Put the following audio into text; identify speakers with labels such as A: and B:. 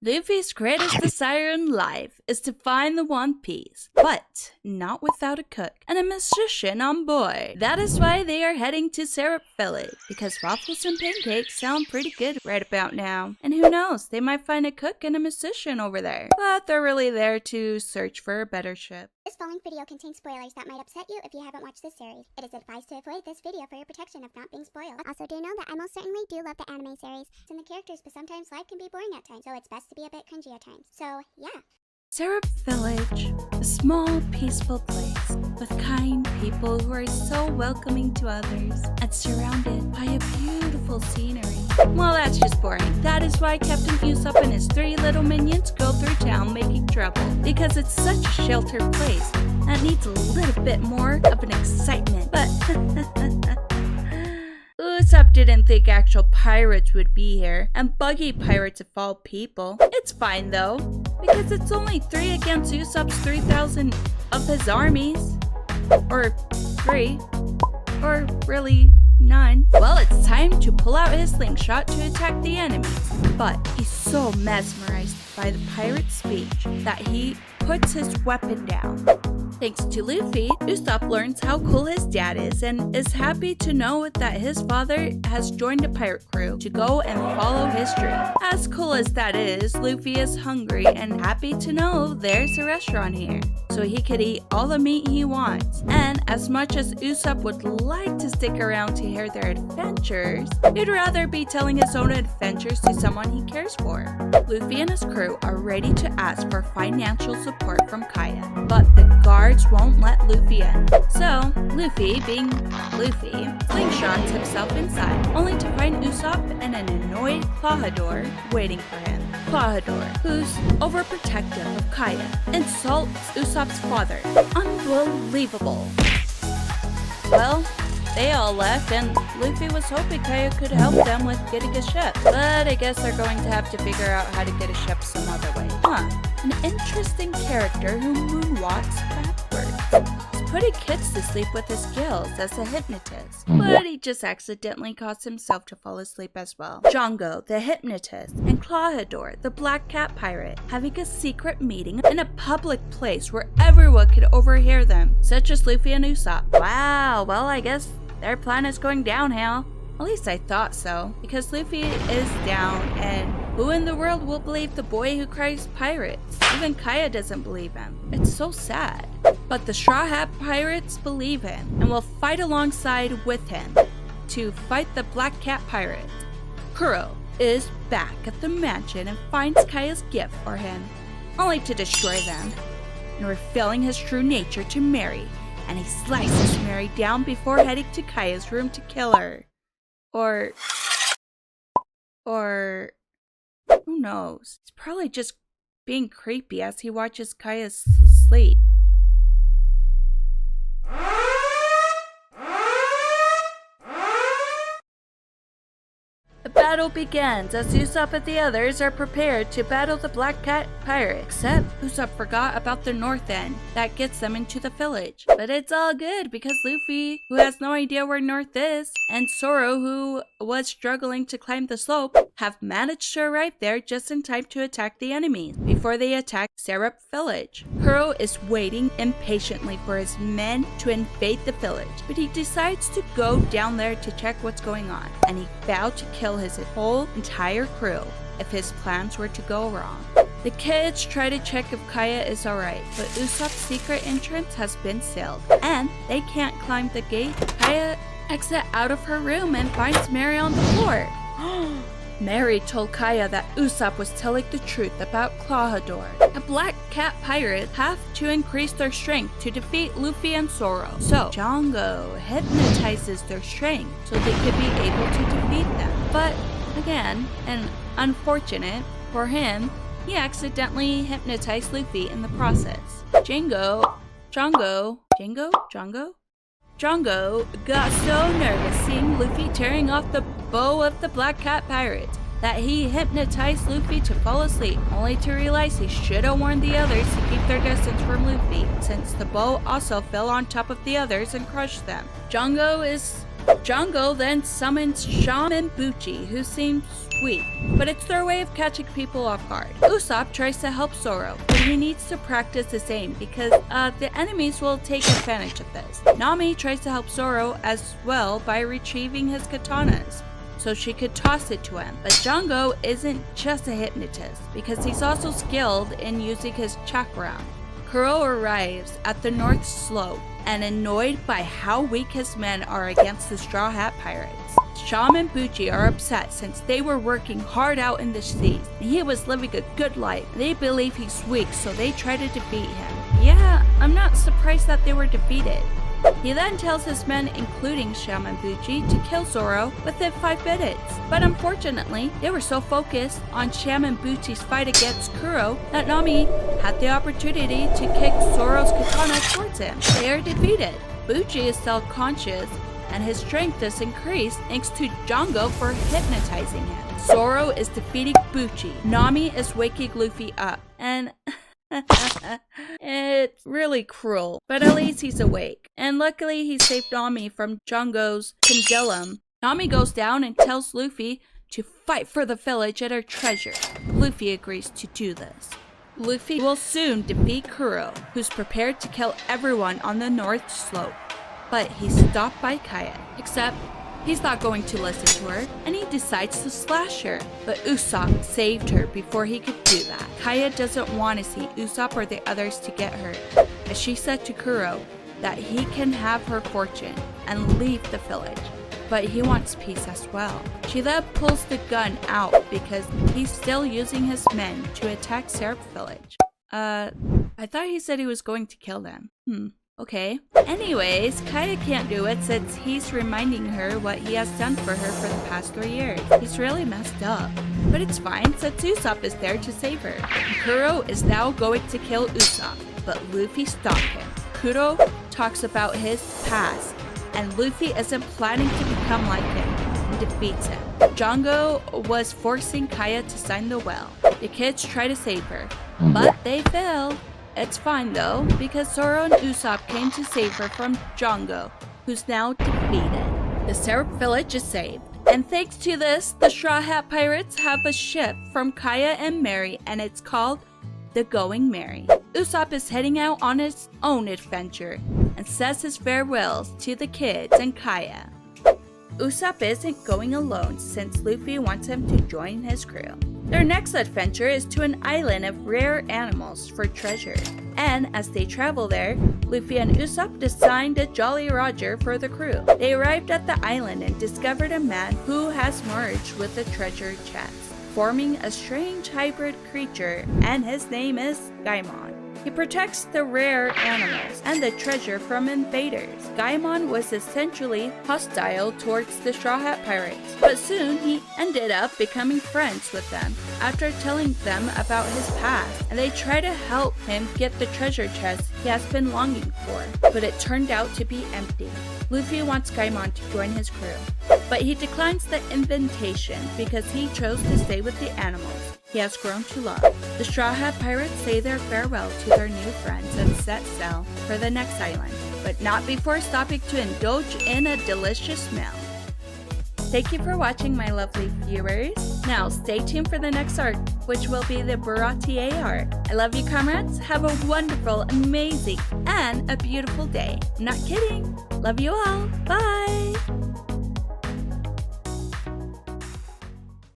A: Luffy's greatest desire in life is to find the One Piece, but not without a cook and a musician on board. That is why they are heading to Syrup Village, because waffles and pancakes sound pretty good right about now. And who knows, they might find a cook and a musician over there. But they're really there to search for a better ship.
B: This following video contains spoilers that might upset you if you haven't watched this series. It is advised to avoid this video for your protection of not being spoiled. Also, do know that I most certainly do love the anime series and the characters, but sometimes life can be boring at times, so it's best to be a bit cringy at times. So, yeah.
A: Syrup Village, a small, peaceful place with kind people who are so welcoming to others and surrounded by a beautiful scenery. Well, that's just boring. That is why Captain Usopp and his 3 little minions go through town making trouble, because it's such a sheltered place that needs a little bit more of an excitement. But Usopp didn't think actual pirates would be here, and Buggy pirates of all people. It's fine though, because it's only 3 against Usopp's 3,000 of his armies. Or 3. Or really, none. Well, it's time to pull out his slingshot to attack the enemies. But he's so mesmerized by the pirate's speech that he puts his weapon down. Thanks to Luffy, Usopp learns how cool his dad is and is happy to know that his father has joined a pirate crew to go and follow his dream. As cool as that is, Luffy is hungry and happy to know there's a restaurant here, so he could eat all the meat he wants. And as much as Usopp would like to stick around to hear their adventures, he'd rather be telling his own adventures to someone he cares for. Luffy and his crew are ready to ask for financial support from Kaya, but the guards won't let Luffy in. So, Luffy, being Luffy, slingshots himself inside, only to find Usopp and an annoyed Klahadore waiting for him. Klahadore, who's overprotective of Kaya, insults Usopp's father. Unbelievable. Well, they all left, and Luffy was hoping Kaya could help them with getting a ship. But I guess they're going to have to figure out how to get a ship some other way. An interesting character who moonwalks backwards. He's putting kids to sleep with his skills as a hypnotist, but he just accidentally caused himself to fall asleep as well. Django, the hypnotist, and Klahadore, the black cat pirate, having a secret meeting in a public place where everyone could overhear them, such as Luffy and Usopp. Wow, well, I guess their plan is going downhill. At least I thought so, because Luffy is down, and who in the world will believe the boy who cries pirates? Even Kaya doesn't believe him. It's so sad. But the Straw Hat Pirates believe him, and will fight alongside with him to fight the Black Cat Pirates. Kuro is back at the mansion and finds Kaya's gift for him, only to destroy them, and revealing his true nature to Mary, and he slices Mary down before heading to Kaya's room to kill her. Or who knows? He's probably just being creepy as he watches Kaya sleep. The battle begins as Usopp and the others are prepared to battle the Black Cat Pirate, except Usopp forgot about the north end that gets them into the village. But it's all good because Luffy, who has no idea where north is, and Zoro, who was struggling to climb the slope, have managed to arrive there just in time to attack the enemies before they attack Syrup Village. Kuro is waiting impatiently for his men to invade the village, but he decides to go down there to check what's going on, and he vowed to kill his whole entire crew if his plans were to go wrong. The kids try to check if Kaya is alright, but Usopp's secret entrance has been sealed, and they can't climb the gate. Kaya exits out of her room and finds Mary on the floor. Mary told Kaya that Usopp was telling the truth about Klahadore. The Black Cat Pirates have to increase their strength to defeat Luffy and Zoro. So, Django hypnotizes their strength so they could be able to defeat them. But, again, and unfortunate for him, he accidentally hypnotized Luffy in the process. Django got so nervous seeing Luffy tearing off the bow of the Black Cat Pirates that he hypnotized Luffy to fall asleep, only to realize he should have warned the others to keep their distance from Luffy, since the bow also fell on top of the others and crushed them. Django is Django then summons Shaman Buchi, who seems sweet, but it's their way of catching people off guard. Usopp tries to help Zoro, but he needs to practice his aim because the enemies will take advantage of this. Nami tries to help Zoro as well by retrieving his katanas, so she could toss it to him. But Django isn't just a hypnotist, because he's also skilled in using his chakra. Kuro arrives at the North Slope, and annoyed by how weak his men are against the Straw Hat Pirates. Shaman and Buchi are upset since they were working hard out in the seas, and he was living a good life. They believe he's weak, so they try to defeat him. Yeah, I'm not surprised that they were defeated. He then tells his men, including Shaman Buchi, to kill Zoro within 5 minutes. But unfortunately, they were so focused on Shaman Buchi's fight against Kuro that Nami had the opportunity to kick Zoro's katana towards him. They are defeated. Buchi is self-conscious, and his strength is increased thanks to Django for hypnotizing him. Zoro is defeating Buchi. Nami is waking Luffy up, and it's really cruel, but at least he's awake. And luckily he saved Nami from Django's pendulum. Nami goes down and tells Luffy to fight for the village and her treasure. Luffy agrees to do this. Luffy will soon defeat Kuro, who's prepared to kill everyone on the North Slope. But he's stopped by Kaya, except he's not going to listen to her, and he decides to slash her. But Usopp saved her before he could do that. Kaya doesn't want to see Usopp or the others to get hurt, as she said to Kuro that he can have her fortune and leave the village, but he wants peace as well. She then pulls the gun out because he's still using his men to attack Syrup Village. I thought he said he was going to kill them. Okay. Anyways, Kaya can't do it since he's reminding her what he has done for her for the past 3 years. He's really messed up. But it's fine since Usopp is there to save her. Kuro is now going to kill Usopp, but Luffy stopped him. Kuro talks about his past, and Luffy isn't planning to become like him, and defeats him. Django was forcing Kaya to sign the will. The kids try to save her, but they fail. It's fine though, because Zoro and Usopp came to save her from Django, who's now defeated. The Syrup Village is saved, and thanks to this, the Straw Hat Pirates have a ship from Kaya and Mary, and it's called the Going Merry. Usopp is heading out on his own adventure, and says his farewells to the kids and Kaya. Usopp isn't going alone since Luffy wants him to join his crew. Their next adventure is to an island of rare animals for treasure, and as they travel there, Luffy and Usopp designed a Jolly Roger for the crew. They arrived at the island and discovered a man who has merged with the treasure chest, forming a strange hybrid creature, and his name is Gaimon. He protects the rare animals and the treasure from invaders. Gaimon was essentially hostile towards the Straw Hat Pirates, but soon he ended up becoming friends with them after telling them about his past, and they try to help him get the treasure chest he has been longing for, but it turned out to be empty. Luffy wants Gaimon to join his crew, but he declines the invitation because he chose to stay with the animals he has grown to love. The Straw Hat Pirates say their farewell to their new friends and set sail for the next island, but not before stopping to indulge in a delicious meal. Thank you for watching, my lovely viewers. Now stay tuned for the next arc, which will be the Baratier arc. I love you, comrades. Have a wonderful, amazing, and a beautiful day. I'm not kidding. Love you all. Bye!